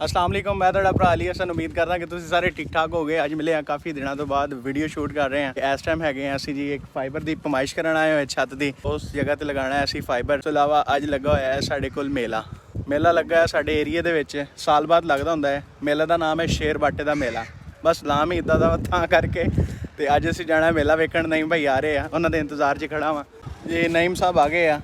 अस्सलाम वालेकुम, मैं ਤੁਹਾਡਾ ਭਰਾ ਅਲੀ ਹਸਨ। ਉਮੀਦ ਕਰਦਾ ਕਿ ਤੁਸੀਂ ਸਾਰੇ ਠੀਕ ਠਾਕ ਹੋਗੇ। ਅੱਜ ਮਿਲੇ ਆ ਕਾਫੀ ਦਿਨਾਂ ਤੋਂ ਬਾਅਦ, ਵੀਡੀਓ ਸ਼ੂਟ ਕਰ ਰਹੇ ਹਾਂ। ਇਸ ਟਾਈਮ ਹੈਗੇ ਆ ਅਸੀਂ ਜੀ ਇੱਕ ਫਾਈਬਰ ਦੀ ਪਮਾਇਸ਼ ਕਰਨ ਆਏ ਹੋਏ ਛੱਤ ਦੀ, ਉਸ ਜਗ੍ਹਾ ਤੇ ਲਗਾਉਣਾ ਹੈ ਅਸੀਂ ਫਾਈਬਰ। ਤੋਂ ਇਲਾਵਾ ਅੱਜ ਲੱਗਾ ਹੋਇਆ ਹੈ ਸਾਡੇ ਕੋਲ ਮੇਲਾ ਲੱਗਾ ਹੈ ਸਾਡੇ ਏਰੀਏ ਦੇ ਵਿੱਚ, ਸਾਲ ਬਾਅਦ ਲੱਗਦਾ ਹੁੰਦਾ ਹੈ। ਮੇਲੇ ਦਾ ਨਾਮ ਹੈ ਸ਼ੇਰ ਬਾਟੇ ਦਾ ਮੇਲਾ, ਬਸ ਨਾਮ ਹੀ ਇੱਦਾਂ ਦਾ ਤਾਂ ਕਰਕੇ। ਤੇ ਅੱਜ ਅਸੀਂ ਜਾਣਾ ਮੇਲਾ ਵੇਖਣ। ਨਈਮ ਭਾਈ ਆ ਰਹੇ ਆ, ਉਹਨਾਂ ਦੇ ਇੰਤਜ਼ਾਰ 'ਚ ਖੜਾ ਵਾਂ ਜੀ। ਨਈਮ ਸਾਹਿਬ ਆ ਗਏ ਆ।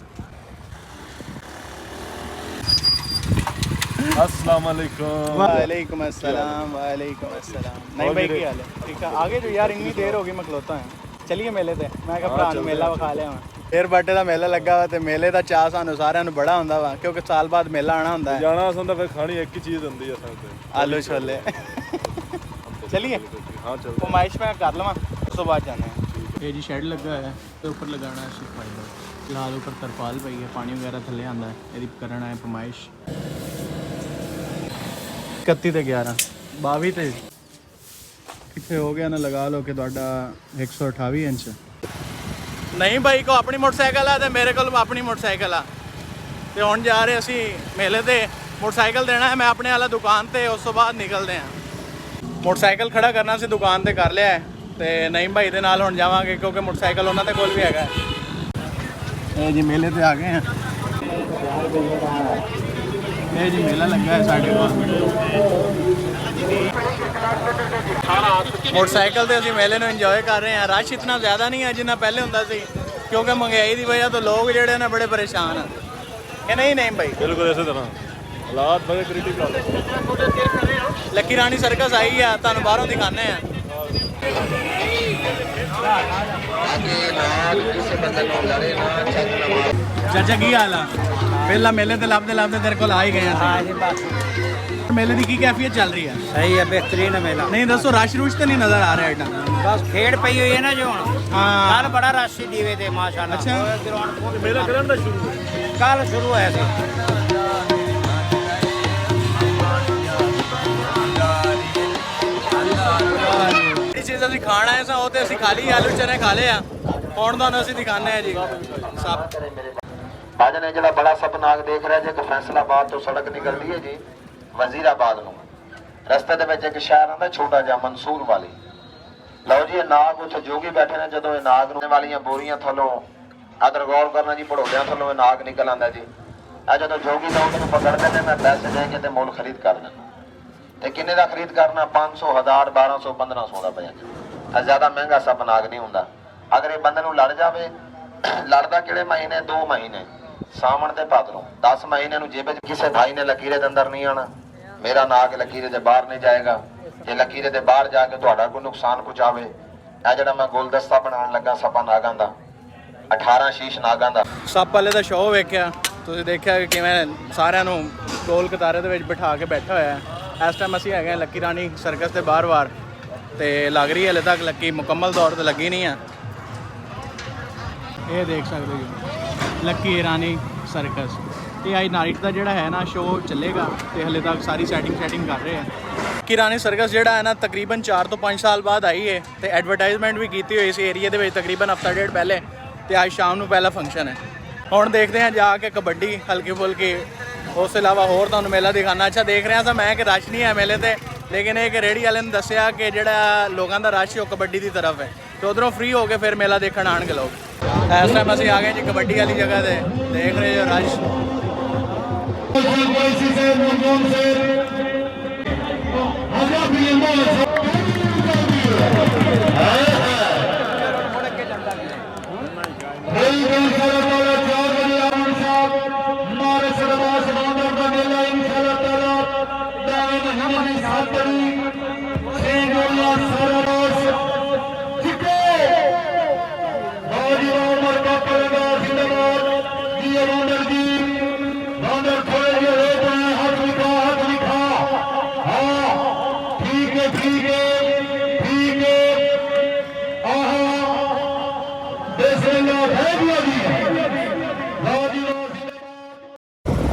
अस्सलाम वालेकुम। वालेकुम अस्सलाम। वालेकुम अस्सलाम। नहीं भाई की हाल है? ठीक है। आगे जो यार इतनी देर होगी मैं खलोता है। चलिए मेले ते मैं कहा भरा ਨੂੰ ਮੇਲਾ ਵਿਖਾ ਲਿਆ ਮੈਂ। ਸ਼ੇਰ ਬਾਟੇ ਦਾ ਮੇਲਾ ਲੱਗਾ ਵਾ ਤੇ ਮੇਲੇ ਦਾ ਚਾਅ ਸਾਨੂੰ ਸਾਰਿਆਂ ਨੂੰ ਬੜਾ ਹੁੰਦਾ ਵਾ, ਕਿਉਂਕਿ ਸਾਲ ਬਾਅਦ ਮੇਲਾ ਆਣਾ ਹੁੰਦਾ ਹੈ। ਜਾਣਾ ਹੁੰਦਾ ਫਿਰ ਖਾਣੀ ਇੱਕ ਹੀ ਚੀਜ਼ ਹੁੰਦੀ ਹੈ ਸਾਡੇ, ਆਲੂ ਛੋਲੇ। चलिए हाँ चल। फरमाइश में कर लवा, उस तो बाद जाना है। ये जी शेड लगा है तो ऊपर लगाना है फाइबर। फिलहाल ऊपर तरपाल पई है, पानी वगैरह थले आंदा है। ये करना है फरमाइश 31 ਤੇ 11 22 ਤੇ ਕਿੱਥੇ ਹੋ ਗਿਆ ਨਾ, ਲਗਾ ਲਓ ਕਿ ਤੁਹਾਡਾ 128 ਇੰਚ। ਨਹੀਂ ਭਾਈ ਕੋ ਆਪਣੀ ਮੋਟਰਸਾਈਕਲ ਆ ਤੇ ਮੇਰੇ ਕੋਲ ਆਪਣੀ ਮੋਟਰਸਾਈਕਲ ਆ, ਤੇ ਹੁਣ ਜਾ ਰਹੇ ਅਸੀਂ ਮੇਲੇ ਤੇ। ਮੋਟਰਸਾਈਕਲ ਦੇਣਾ ਹੈ ਮੈਂ ਆਪਣੇ ਵਾਲਾ ਦੁਕਾਨ ਤੇ, ਉਸ ਤੋਂ ਬਾਅਦ ਨਿਕਲਦੇ ਹਾਂ। ਮੋਟਰਸਾਈਕਲ ਖੜਾ ਕਰਨਾ ਸੀ ਦੁਕਾਨ ਤੇ ਕਰ ਲਿਆ ਹੈ, ਤੇ ਨਈਮ ਭਾਈ ਦੇ ਨਾਲ ਹੁਣ ਜਾਵਾਂਗੇ ਕਿਉਂਕਿ ਮੋਟਰਸਾਈਕਲ ਉਹਨਾਂ ਦੇ ਕੋਲ ਵੀ ਹੈਗਾ। ਇਹ ਜੀ ਮੇਲੇ ਤੇ ਆ ਗਏ ਹਾਂ। ਇਹ ਜੀ ਮੇਲਾ ਲੱਗਾ ਹੈ ਸਾਡੇ ਕੋਲ। ਮੋਟਰਸਾਈਕਲ ਤੇ ਅਸੀਂ ਮੇਲੇ ਨੂੰ ਇੰਜੋਏ ਕਰ ਰਹੇ ਹਾਂ। ਰਸ਼ ਇਤਨਾ ਜ਼ਿਆਦਾ ਨਹੀਂ ਹੈ ਜਿੰਨਾ ਪਹਿਲੇ ਹੁੰਦਾ ਸੀ, ਕਿਉਂਕਿ ਮਹਿੰਗਾਈ ਦੀ ਵਜ੍ਹਾ ਤੋਂ ਲੋਕ ਜਿਹੜੇ ਨੇ ਬੜੇ ਪਰੇਸ਼ਾਨ ਆ। ਇਹ ਨਹੀਂ ਨਈਮ ਭਾਈ? ਬਿਲਕੁਲ ਇਸੇ ਤਰ੍ਹਾਂ ਹਾਲਾਤ ਬੜੇ ਕ੍ਰਿਟੀਕਲ। ਲੱਕੀ ਰਾਣੀ ਸਰਕਸ ਆਈ ਆ, ਤੁਹਾਨੂੰ ਬਾਹਰੋਂ ਦਿਖਾਣੇ ਆ। ਚਾਚਾ ਕੀ ਹਾਲ ਆ? ਪਹਿਲਾਂ ਮੇਲੇ ਤੇ ਲੱਭਦੇ ਤੇਰੇ ਕੋਲ ਆ ਹੀ ਗਏ ਆ। ਮੇਲੇ ਦੀ ਕੀ ਕੈਫੀਅਤ ਚੱਲ ਰਹੀ ਹੈ? सही है, बेहतरीन है मेला। ਨਹੀਂ ਦੱਸੋ, ਰਸ਼ ਰੁਸ਼ ਤਾਂ ਨਹੀਂ ਨਜ਼ਰ ਆ ਰਿਹਾ ਏਡਾ? बस खेड़ पई हुई है ना जो हाँ। कल बड़ा रश दीवे थे माशाल्लाह। अच्छा। ग्राउंड फुल ਮੇਲਾ ਕਰਨ ਦਾ ਸ਼ੁਰੂ कल शुरू है ऐसे। ਜਿਹੜੀ ਚੀਜ਼ ਅਸੀਂ ਖਾਣ ਆਏ ਸਾਂ ਉਹ ਤੇ ਅਸੀਂ ਖਾ ਲਈ, ਆਲੂ ਚਨੇ ਖਾ ਲਏ ਆ। ਹੁਣ ਤੁਹਾਨੂੰ ਅਸੀਂ ਦਿਖਾਉਂਦੇ ਆ ਜੀ ਸਭ। ਬਾਜਨ ਨੇ ਜਿਹੜਾ ਬੜਾ ਸਪਨਾਗ ਦੇਖ ਰਿਹਾ ਜੇ ਕਿ ਫੈਸਲਾਬਾਦ ਤੋਂ ਸੜਕ ਨਿਕਲਦੀ ਹੈ ਜੀ ਵਜ਼ੀਰਾਬਾਦ ਨੂੰ। ਰਸਤੇ ਦੇ ਵਿੱਚ ਇੱਕ ਸ਼ਹਿਰ ਆਉਂਦਾ ਛੋਟਾ ਜਿਹਾ ਮਨਸੂਰ ਵਾਲੀ। ਲਓ ਜੀ ਇਹ ਨਾਗ ਉੱਥੇ ਜੋਗੀ ਬੈਠੇ ਨੇ। ਜਦੋਂ ਇਹ ਨਾਗ ਨੂੰ ਵਾਲੀਆਂ ਬੋਰੀਆਂ ਥੱਲੋਂ ਅਦਰ ਗੌਰ ਕਰਨਾ ਜੀ, ਭੜੋਲਿਆਂ ਥੱਲੋਂ ਇਹ ਨਾਗ ਨਿਕਲ ਆਉਂਦਾ ਜੀ। ਆ ਜਦੋਂ ਜੋਗੀ ਦਾ ਉਹਨੂੰ ਪਕੜਦੇ ਨੇ, ਮੈਂ ਪੈਸੇ ਦੇ ਕੇ ਤੇ ਮੁੱਲ ਖਰੀਦ ਕਰ ਲੈਣਾ। ਤੇ ਕਿੰਨੇ ਦਾ ਖਰੀਦ ਕਰਨਾ? 500, 1000, 1200, 1500 ਦਾ ਪਿਆ। ਇਹ ਜ਼ਿਆਦਾ ਮਹਿੰਗਾ ਸਪਨਾਗ ਨਹੀਂ ਹੁੰਦਾ। ਅਗਰ ਇਹ ਬੰਦੇ ਨੂੰ ਲੜ ਜਾਵੇ, ਲੜਦਾ ਕਿਹੜੇ ਮਹੀਨੇ? 2 ਮਹੀਨੇ, ਸਾਵਣ ਤੇ ਭਾਦਰੋਂ। 10 ਮਹੀਨੇ ਨੂੰ ਜੇਬ 'ਚ ਕਿਸੇ ਭਾਈ ਨੇ ਲਕੀਰੇ ਦੇ ਅੰਦਰ ਨਹੀਂ ਆਣਾ। ਮੇਰਾ ਨਾਗ ਲਕੀਰੇ ਦੇ ਬਾਹਰ ਨਹੀਂ ਜਾਏਗਾ। ਜੇ ਲਕੀਰੇ ਦੇ ਬਾਹਰ ਜਾ ਕੇ ਤੁਹਾਡਾ ਕੋਈ ਨੁਕਸਾਨ ਪਹੁੰਚਾਵੇ, ਇਹ ਜਿਹੜਾ ਮੈਂ ਗੁਲਦਸਤਾ ਬਣਾਉਣ ਲੱਗਾ ਸਪਾ ਨਾਗਾਂ ਦਾ, 18 ਸ਼ੀਸ਼ ਨਾਗਾਂ ਦਾ। ਸੱਪ ਵਾਲੇ ਦਾ ਸ਼ੋਅ ਵੇਖਿਆ ਤੁਸੀਂ? ਦੇਖਿਆ ਕਿ ਕਿਵੇਂ ਸਾਰਿਆਂ ਨੂੰ ਗੋਲ ਕਤਾਰੇ ਦੇ ਵਿੱਚ ਬਿਠਾ ਕੇ ਬੈਠਾ ਹੋਇਆ ਹੈ। ਇਸ ਟਾਈਮ ਅਸੀਂ ਹੈਗੇ ਲੱਕੀ ਰਾਣੀ ਸਰਕਸ ਦੇ ਬਾਹਰ ਤੇ ਲੱਗ ਰਹੀ ਹੈ, ਹਲੇ ਤੱਕ ਲੱਕੀ ਮੁਕੰਮਲ ਤੌਰ ਤੇ ਲੱਗੀ ਨਹੀਂ ਆ। ਇਹ ਦੇਖ ਸਕਦੇ ਹੋ ਲੱਕੀ ਰਾਣੀ ਸਰਕਸ। ਇਹ ਆਈ ਨਾਈਟ ਦਾ ਜਿਹੜਾ ਹੈ ਨਾ ਸ਼ੋਅ ਚੱਲੇਗਾ, ਤੇ ਹਲੇ ਤੱਕ ਸਾਰੀ ਸੈਟਿੰਗ ਕਰ ਰਹੇ ਆ। ਲੱਕੀ ਰਾਣੀ ਸਰਕਸ ਜਿਹੜਾ ਹੈ ਨਾ ਤਕਰੀਬਨ 4 ਤੋਂ 5 ਸਾਲ ਬਾਅਦ ਆਈ ਹੈ, ਤੇ ਐਡਵਰਟਾਈਜ਼ਮੈਂਟ ਵੀ ਕੀਤੀ ਹੋਈ ਸੀ ਏਰੀਏ ਦੇ ਵਿੱਚ ਤਕਰੀਬਨ ਹਫਤਾ ਡੇਢ ਪਹਿਲੇ, ਤੇ ਅੱਜ ਸ਼ਾਮ ਨੂੰ ਪਹਿਲਾ ਫੰਕਸ਼ਨ ਹੈ। ਹੁਣ ਦੇਖਦੇ ਹਾਂ ਜਾ ਕੇ ਕਬੱਡੀ ਹਲਕੀ ਫੁਲਕੀ, ਉਸ ਤੋਂ ਇਲਾਵਾ ਹੋਰ ਤੁਹਾਨੂੰ ਮੇਲਾ ਦਿਖਾਣਾ। ਅੱਛਾ ਦੇਖ ਰਿਹਾ ਸਾਂ ਮੈਂ ਕਿ ਰਸ਼ ਨਹੀਂ ਹੈ ਮੇਲੇ ਤੇ, ਲੇਕਿਨ ਇੱਕ ਰੇਹੜੀ ਵਾਲੇ ਨੇ ਦੱਸਿਆ ਕਿ ਜਿਹੜਾ ਲੋਕਾਂ ਦਾ ਰਸ਼ ਉਹ ਕਬੱਡੀ ਦੀ ਤਰਫ ਹੈ, ਤੇ ਉਧਰੋਂ ਫ੍ਰੀ ਹੋ ਕੇ ਫਿਰ ਮੇਲਾ ਦੇਖਣ ਆਉਣਗੇ ਲੋਕ। ਇਸ ਟਾਈਮ ਅਸੀਂ ਆ ਗਏ ਜੀ ਕਬੱਡੀ ਵਾਲੀ ਜਗ੍ਹਾ ਤੇ, ਦੇਖ ਰਹੇ ਹੋ ਰਸ਼।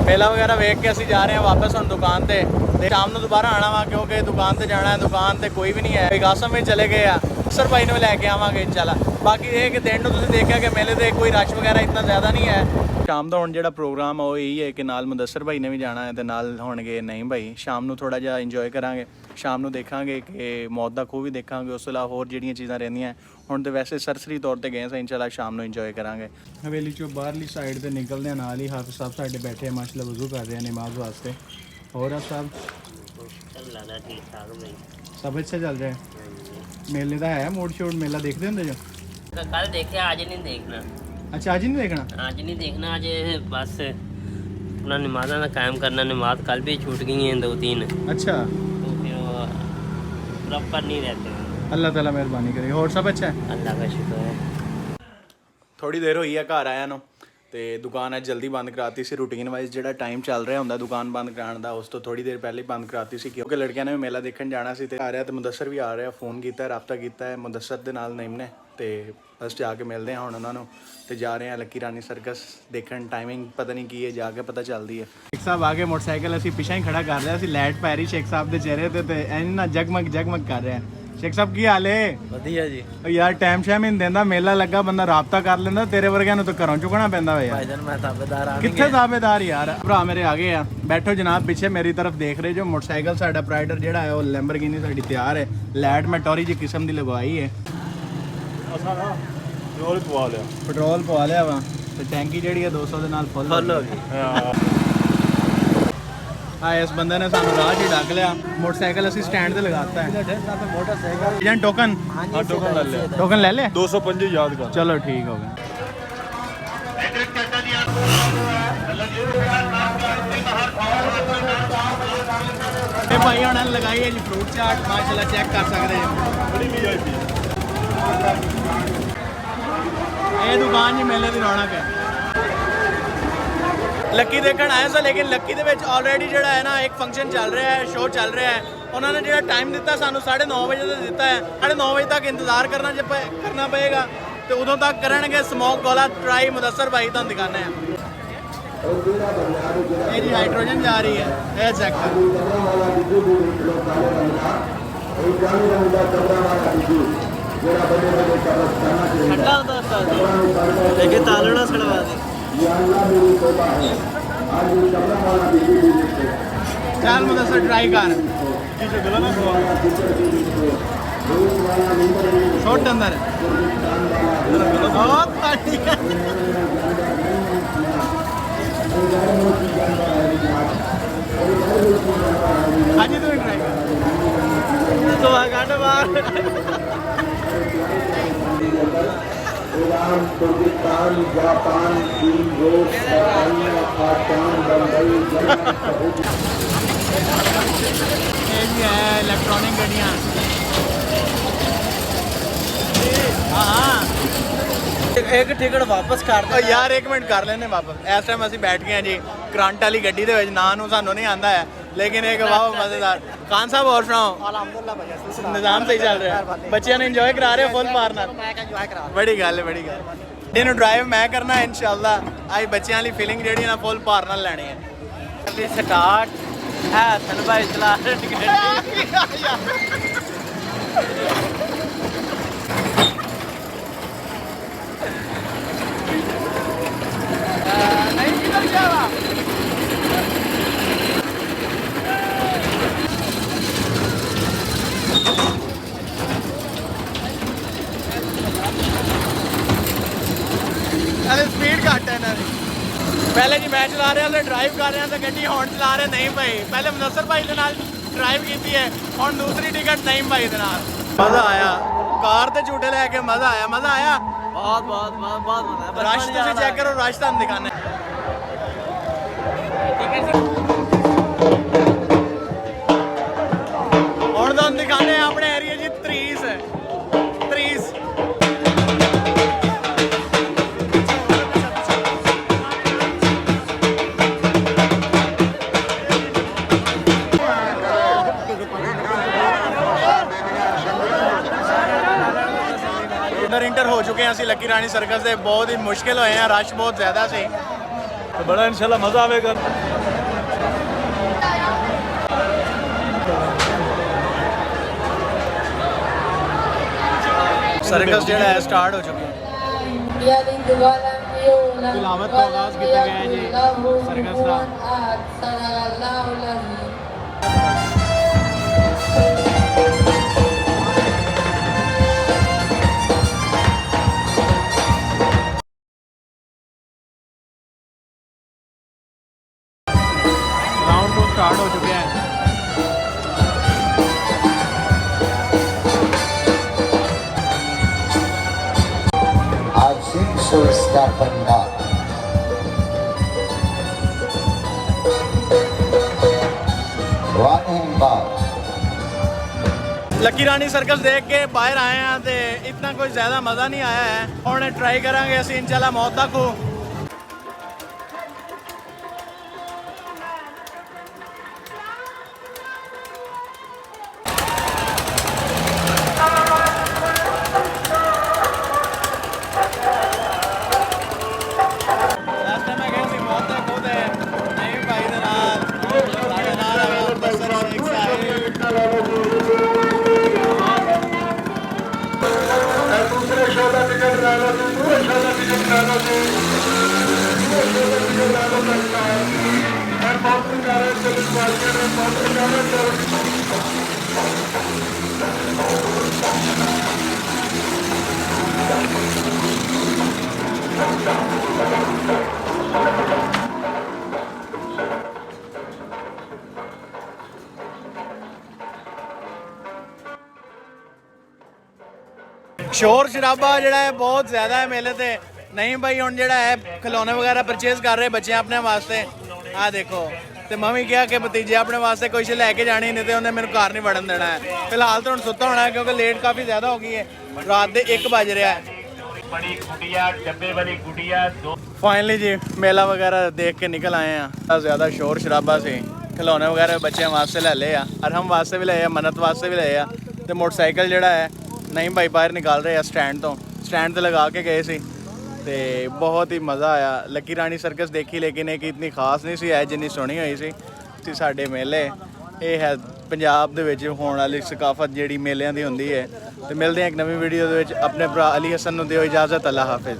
मेला वगैरह वेख के ਅਸੀਂ ਜਾ ਰਹੇ ਹਾਂ ਵਾਪਸ ਹੁਣ ਦੁਕਾਨ ਤੇ ਸ਼ਾਮ ਨੂੰ ਦੁਬਾਰਾ ਆਣਾ ਵਾ, ਕਿਉਂਕਿ ਦੁਕਾਨ ਤੇ ਜਾਣਾ ਹੈ। ਦੁਕਾਨ ਤੇ ਕੋਈ ਵੀ ਨਹੀਂ ਹੈ। ਵਿਕਾਸਮ ਵਿੱਚ ਚਲੇ ਗਏ ਆ ਸਰ ਭਾਈ ਨੂੰ ਲੈ ਕੇ ਆਵਾਂਗੇ ਇਨਸ਼ਾਅੱਲਾ। ਬਾਕੀ ਇਹ ਕਿ ਦਿਨ ਨੂੰ ਤੁਸੀਂ ਦੇਖਿਆ ਕਿ ਮੇਲੇ ਤੇ ਕੋਈ ਰਸ਼ ਵਗੈਰਾ ਇतना ਜ਼ਿਆਦਾ ਨਹੀਂ ਹੈ। ਸ਼ਾਮ ਦਾ ਹੁਣ ਜਿਹੜਾ ਪ੍ਰੋਗਰਾਮ ਆ ਉਹ ਇਹੀ ਹੈ ਕਿ ਨਾਲ ਮੁਦੱਸਰ ਭਾਈ ਨੇ ਵੀ ਜਾਣਾ ਹੈ ਤੇ ਨਾਲ ਹੋਣਗੇ ਨਈਮ ਭਾਈ। ਸ਼ਾਮ ਨੂੰ ਥੋੜਾ ਜਿਹਾ ਇੰਜੋਏ ਕਰਾਂਗੇ, ਸ਼ਾਮ ਨੂੰ ਦੇਖਾਂਗੇ ਕਿ ਮੌਤ ਦਾ ਖੂਹ ਵੀ ਦੇਖਾਂਗੇ, ਉਸ ਤੋਂ ਇਲਾਵਾ ਹੋਰ ਜਿਹੜੀਆਂ ਚੀਜ਼ਾਂ ਰਹਿੰਦੀਆਂ। ਹੁਣ ਤੇ ਵੈਸੇ ਸਰਸਰੀ ਤੌਰ ਤੇ ਗਏ ਸਾਂ, ਇਨਸ਼ਾਅੱਲਾ ਸ਼ਾਮ ਨੂੰ ਇੰਜੋਏ ਕਰਾਂਗੇ। ਹਵੇਲੀ ਚੋਂ ਬਾਹਰਲੀ ਸਾਈਡ ਤੇ ਨਿਕਲਦੇ ਨਾਲ ਹੀ ਹਾਫਿਜ਼ ਸਾਹਿਬ ਸਾਡੇ ਬੈਠੇ ਮਾਸ਼ਾਅੱਲਾ ਵਜ਼ੂ ਕਰ ਰਹੇ ਨਮਾਜ਼ ਵਾਸਤੇ। ਹੋਰ ਆ ਸਾਹਿਬ ठीक ठाक भाई सब अच्छा चल रहा है। मेले का है मोड शोड मेला देखते होंगे जो? कल देखे आज नहीं देखना। अच्छा आज ही नहीं देखना? आज नहीं देखना, आज बस अपना नमाज़ा का कायम करना। नमाज कल भी छूट गई हैं 2-3, अच्छा तो फिर वो प्रॉपर नहीं रहते। अल्लाह ताला मेहरबानी करे। और सब अच्छा है? अल्लाह का शुक्र है। थोड़ी देर हुई है घर आया नो ਤੇ ਦੁਕਾਨ ਅੱਜ ਜਲਦੀ ਬੰਦ ਕਰਾਤੀ ਸੀ। ਰੂਟੀਨ ਵਾਈਜ਼ ਜਿਹੜਾ ਟਾਈਮ ਚੱਲ ਰਿਹਾ ਹੁੰਦਾ ਦੁਕਾਨ ਬੰਦ ਕਰਾਉਣ ਦਾ, ਉਸ ਤੋਂ ਥੋੜੀ ਦੇਰ ਪਹਿਲੇ ਬੰਦ ਕਰਾਤੀ ਸੀ ਕਿਉਂਕਿ ਲੜਕਿਆਂ ਨੇ ਮੇਲਾ ਦੇਖਣ ਜਾਣਾ ਸੀ ਤੇ ਆ ਰਿਹਾ ਤੇ ਮੁਦੱਸਰ ਵੀ ਆ ਰਿਹਾ। ਫੋਨ ਕੀਤਾ, ਰਾਬਤਾ ਕੀਤਾ ਹੈ ਮੁਦੱਸਰ ਦੇ ਨਾਲ ਨਈਮ ਨੇ ਤੇ ਬਸ ਜਾ ਕੇ ਮਿਲਦੇ ਹਾਂ ਹੁਣ ਉਹਨਾਂ ਨੂੰ ਤੇ ਜਾ ਰਹੇ ਹਾਂ ਲੱਕੀ ਰਾਣੀ ਸਰਕਸ ਦੇਖਣ। ਟਾਈਮਿੰਗ ਪਤਾ ਨਹੀਂ ਕੀ ਹੈ, ਜਾ ਕੇ ਪਤਾ ਚੱਲਦੀ ਹੈ। ਸ਼ੇਖ ਸਾਹਿਬ ਆ ਗਏ, ਮੋਟਰਸਾਈਕਲ ਅਸੀਂ ਪਿੱਛੇ ਹੀ ਖੜਾ ਕਰ ਲਿਆ ਸੀ। ਲਾਈਟ ਪੈ ਰਹੀ ਸ਼ੇਖ ਸਾਹਿਬ ਦੇ ਚਿਹਰੇ ਤੇ ਇੰਨਾ ਜਗਮਗ ਕਰ ਰਿਹਾ। ਸ਼ੇਖ ਸਾਹਿਬ ਕੀ ਹਾਲ ਹੈ? ਵਧੀਆ ਜੀ। ਯਾਰ ਟਾਈਮ ਸ਼ਾਮ ਹੀ ਨਹੀਂ ਦਿੰਦਾ, ਮੇਲਾ ਲੱਗਾ ਬੰਦਾ ਰਾਬਤਾ ਕਰ ਲੈਂਦਾ। ਤੇਰੇ ਵਰਗਿਆਂ ਨੂੰ ਤਾਂ ਘਰੋਂ ਚੁੱਕਣਾ ਪੈਂਦਾ ਵਾ ਯਾਰ। ਭਾਈਜਾਨ ਮੈਂ ਤਾਬੇਦਾਰ ਆ ਕਿੱਥੇ ਤਾਬੇਦਾਰ ਯਾਰ? ਭਰਾ ਮੇਰੇ ਆ ਗਏ ਆ, ਬੈਠੋ ਜਨਾਬ ਪਿੱਛੇ ਮੇਰੀ ਤਰਫ ਦੇਖ ਰਹੇ ਜੋ। ਮੋਟਰਸਾਈਕਲ ਸਾਡਾ ਪ੍ਰਾਈਡਰ ਜਿਹੜਾ ਹੈ ਉਹ ਲੈਂਬਰਗਿਨੀ ਸਾਡੀ ਤਿਆਰ ਹੈ। ਲਾਈਟ ਮੈਂ ਟੋਰੀ ਜੀ ਕਿਸਮ ਦੀ ਲਗਵਾਈ ਹੈ। ਅਸਾਂ ਨਾ ਪੈਟਰੋਲ ਪਵਾ ਲਿਆ। ਪੈਟਰੋਲ ਪਵਾ ਲਿਆ ਵਾ ਤੇ ਟੈਂਕੀ ਜਿਹੜੀ ਹੈ 200 ਦੇ ਨਾਲ ਫੁੱਲ ਹੋ ਗਈ। ਹਾਂ ਇਸ ਬੰਦੇ ਨੇ ਸਾਨੂੰ ਰਾਹ 'ਚ ਹੀ ਡੱਕ ਲਿਆ। ਮੋਟਰਸਾਈਕਲ ਅਸੀਂ ਸਟੈਂਡ ਤੇ ਲਗਾਤਾ ਹੈ। मोटरसाइकिल ਏਜੰਟ ਟੋਕਨ ਹਾਂ ਟੋਕਨ ਲੈ ਲਿਆ। ਟੋਕਨ ਲੈ ਲਿਆ? 205 ਯਾਦ ਕਰ। ਚਲੋ ਠੀਕ ਹੋ ਗਿਆ। ਇਹ ਭਾਈ ਉਹਨਾਂ ਨੇ ਲਗਾਈ ਹੈ ਜੀ ਫਰੂਟ ਚਾਟ, ਮਾਸ਼ਾਅੱਲਾ ਚੈੱਕ ਕਰ ਸਕਦੇ ਹੋ। ਬੜੀ ਵੀਆਈਪੀ ਇਹ ਦੁਕਾਨ ਜੀ ਮੇਲੇ ਦੀ ਰੌਣਕ ਹੈ। ਲੱਕੀ ਦੇਖਣ ਆਇਆ ਸੀ ਲੇਕਿਨ ਲੱਕੀ ਦੇ ਵਿੱਚ ਆਲਰੇਡੀ ਜਿਹੜਾ ਹੈ ਨਾ ਇੱਕ ਫੰਕਸ਼ਨ ਚੱਲ ਰਿਹਾ ਹੈ, ਸ਼ੋਅ ਚੱਲ ਰਿਹਾ ਹੈ। ਉਹਨਾਂ ਨੇ ਜਿਹੜਾ ਟਾਈਮ ਦਿੱਤਾ ਸਾਨੂੰ 9:30 ਵਜੇ ਦਾ ਦਿੱਤਾ ਹੈ। 9:30 ਵਜੇ ਤੱਕ ਇੰਤਜ਼ਾਰ ਕਰਨਾ ਪਏਗਾ ਤੇ ਉਦੋਂ ਤੱਕ ਕਰਨਗੇ ਸਮੋਕ ਗੋਲਾ ਟਰਾਈ। ਮੁਦੱਸਰ ਭਾਈ ਤੁਹਾਨੂੰ ਦਿਖਾਉਂਦੇ ਆ। ਇਹ ਜੀ ਹਾਈਡਰੋਜਨ ਜਾ ਰਹੀ ਹੈ, ਇਹ ਚੈੱਕ ਕਰ। ठंडा होता है लेकिन तालना सड़वा दे। ਚੱਲ ਮੁਦੱਸਰ ਟਰਾਈ ਕਰ। ਕਿਸੇ ਗਲਾ ਨਾ ਖਵਾ। ਛੋਟ ਅੰਦਰ ਬਹੁਤ ਪਾਰਟੀ ਹੈ। ਹਾਂਜੀ ਤੂੰ ਟਰਾਈ ਕਰ। तो गाड़ मार ईरान, तुर्किस्तान, जापान, चीन, रूस, बरतानिया, पाकिस्तान, बम्बई, ਇਹ ਵੀ ਹੈ ਇਲੈਕਟ੍ਰੋਨਿਕ ਗੱਡੀਆਂ। ਹਾਂ एक टिकट वापस कर ਉਹ ਯਾਰ 1 ਮਿੰਟ ਕਰ ਲੈਨੇ ਵਾਪਸ। ਇਸ ਟਾਈਮ ਅਸੀਂ ਬੈਠ ਗਏ ਹਾਂ ਜੀ ਕਰੰਟ ਵਾਲੀ ਗੱਡੀ ਦੇ ਵਿੱਚ। ਨਾਂ ਨੂੰ ਸਾਨੂੰ ਨਹੀਂ ਆਂਦਾ ਹੈ ਲੇਕਿਨ ਇੱਕ ਵਾਹ ਮਜ਼ੇਦਾਰ। ਖਾਨ ਸਾਹਿਬ ਹੋਰ ਸੁਣਾਓ? अल्हम्दुलिल्लाह भैया ਨਿਜ਼ਾਮ ਸਹੀ ਚੱਲ ਰਿਹਾ? ਬੱਚਿਆਂ ਨੂੰ ਇੰਜੋਏ ਕਰਾ ਰਹੇ ਫੁੱਲ ਪਾਰ ਨਾਲ? ਬੜੀ ਗੱਲ ਹੈ, ਬੜੀ ਗੱਲ। ਇਹਨੂੰ ਡਰਾਈਵ ਮੈਂ ਕਰਨਾ ਇਨਸ਼ਾਅੱਲਾ। ਅੱਜ ਬੱਚਿਆਂ ਵਾਲੀ ਫੀਲਿੰਗ ਜਿਹੜੀ ਨਾ ਫੁੱਲ ਪਾਰ ਨਾਲ ਲੈਣੀ ਹੈ। स्टार्ट है सन भाई चला नहीं किधर जा रहा? अरे स्पीड घट है ना। पहले जी मैं चला रहा था, ड्राइव कर रहा था गड्डी, हुण चला रहे नहीं भाई। पहले मुदस्सर भाई के नाल ड्राइव की है, हुण दूसरी टिकट नहीं भाई के नाल। मज़ा आया कार ते झूटे लैके, मज़ा आया, मज़ा आया बहुत बहुत बहुत बहुत मजा। रश तुसीं चेक करो, रश तुहानूं दिखाने। हुण तुहानूं दिखाने अपने एरिया जी तरीस तरीस। अंदर इंटर हो चुके हैं ਅਸੀਂ ਲੱਕੀ ਰਾਣੀ ਸਰਕਸ ਦੇ। ਬਹੁਤ ਹੀ ਮੁਸ਼ਕਿਲ ਹੋਏ ਆ, ਰਸ਼ ਬਹੁਤ ਜ਼ਿਆਦਾ ਸੀ। तो बड़ा इंशाल्लाह मजा आएगा। ਸਰਕਸ ਜਿਹੜਾ ਹੈ ਸਟਾਰਟ ਹੋ ਚੁੱਕਿਆ ਹੈ। ਤਿਲਾਵਤ ਦਾ ਆਗਾਜ਼ ਕੀਤਾ ਗਿਆ ਹੈ ਜੀ ਸਰਕਸ ਦਾ। ਰਾਉਂਡ 2 ਸਟਾਰਟ ਹੋ ਚੁੱਕਿਆ ਹੈ। Azim Sulstar Pandal. ਲੱਕੀ ਰਾਣੀ ਸਰਕਸ ਦੇਖ ਕੇ ਬਾਹਰ ਆਏ ਆ ਤੇ ਇਤਨਾ ਕੋਈ ਜ਼ਿਆਦਾ ਮਜ਼ਾ ਨਹੀਂ ਆਇਆ ਹੈ। ਹੁਣ ਟਰਾਈ ਕਰਾਂਗੇ ਅਸੀਂ ਇਨਸ਼ਾਅੱਲਾ ਮੌਤ ਦਾ ਖੂਹ। ਲਾਸਟ ਟਾਈਮ ਮੈਂ ਗਿਆ ਸੀ ਮੌਤ ਦਾ ਖੂਹ ਤੇ ਨਹੀਂ ਭਾਈ ਦੇ ਨਾਲ ਸਾਡੇ ਨਾਲ ਆਇਆ ਅੰਬਰਸਰ ਸ਼ੇਖ ਸਾਹਿਬ। दूसरे शो का टिकट ला लो, दूसरे शो का टिकट ला लो, दूसरे शो का टिकट ला लो लगता है। और बाउंड्री कर रहे हैं, चलिए मार्केट में बाउंड्री कर रहे हैं। ਸ਼ੋਰ ਸ਼ਰਾਬਾ ਜਿਹੜਾ ਹੈ ਬਹੁਤ ਜ਼ਿਆਦਾ ਹੈ ਮੇਲੇ ਤੇ। ਨਹੀਂ ਭਾਈ ਹੁਣ ਜਿਹੜਾ ਹੈ ਖਿਲੌਣੇ ਵਗੈਰਾ ਪਰਚੇਜ਼ ਕਰ ਰਹੇ ਬੱਚੇ ਆਪਣੇ ਵਾਸਤੇ। ਆਹ ਦੇਖੋ ਤੇ ਮੈਂ ਵੀ ਕਿਹਾ ਕਿ ਭਤੀਜੇ ਆਪਣੇ ਵਾਸਤੇ ਕੁਝ ਲੈ ਕੇ ਜਾਣੀ, ਨਹੀਂ ਤੇ ਉਹਨੇ ਮੈਨੂੰ ਘਰ ਨਹੀਂ ਵੜਨ ਦੇਣਾ ਹੈ। ਫਿਲਹਾਲ ਤਾਂ ਹੁਣ ਸੁੱਤਾ ਹੋਣਾ ਹੈ ਕਿਉਂਕਿ ਲੇਟ ਕਾਫੀ ਜ਼ਿਆਦਾ ਹੋ ਗਈ ਹੈ, ਰਾਤ ਦੇ 1 ਵੱਜ ਰਿਹਾ ਹੈ। बड़ी गुड़िया, डब्बे वाली गुड़िया, दो ਫਾਈਨਲੀ ਜੀ ਮੇਲਾ ਵਗੈਰਾ ਦੇਖ ਕੇ ਨਿਕਲ ਆਏ ਆ। ਬਹੁਤ ਜ਼ਿਆਦਾ ਸ਼ੋਰ ਸ਼ਰਾਬਾ ਸੀ। ਖਿਲੌਣੇ ਵਗੈਰਾ ਬੱਚਿਆਂ ਵਾਸਤੇ ਲੈ ਲਏ ਆ, ਅਰਹਮ ਵਾਸਤੇ ਵੀ ਲਏ ਆ, ਮੰਨਤ ਵਾਸਤੇ ਵੀ ਲਏ ਆ। ਤੇ ਮੋਟਰਸਾਈਕਲ ਜਿਹੜਾ ਹੈ ਨਹੀਂ ਭਾਈ ਬਾਹਰ ਨਿਕਾਲ ਰਹੇ ਆ ਸਟੈਂਡ ਤੋਂ। ਸਟੈਂਡ ਤੇ ਲਗਾ ਕੇ ਗਏ ਸੀ ਤੇ ਬਹੁਤ ਹੀ ਮਜ਼ਾ ਆਇਆ। ਲੱਕੀ ਰਾਣੀ ਸਰਕਸ ਦੇਖੀ ਲੇਕਿਨ ਇਹ ਇਤਨੀ ਖਾਸ ਨਹੀਂ ਸੀ, ਜਿੰਨੀ ਸੋਹਣੀ ਹੋਈ ਸੀ ਸਾਡੇ ਮੇਲੇ। ਇਹ ਹੈ ਪੰਜਾਬ ਦੇ ਵਿੱਚ ਹੋਣ ਵਾਲੀ ਸਕਾਫਤ ਜਿਹੜੀ ਮੇਲਿਆਂ ਦੀ ਹੁੰਦੀ ਹੈ। ਤੇ ਮਿਲਦੇ ਹਾਂ ਇੱਕ ਨਵੀਂ ਵੀਡੀਓ ਦੇ ਵਿੱਚ। ਆਪਣੇ ਭਰਾ ਅਲੀ ਹਸਨ ਨੂੰ ਦਿਓ ਇਜਾਜ਼ਤ। ਅੱਲਾ ਹਾਫਿਜ਼।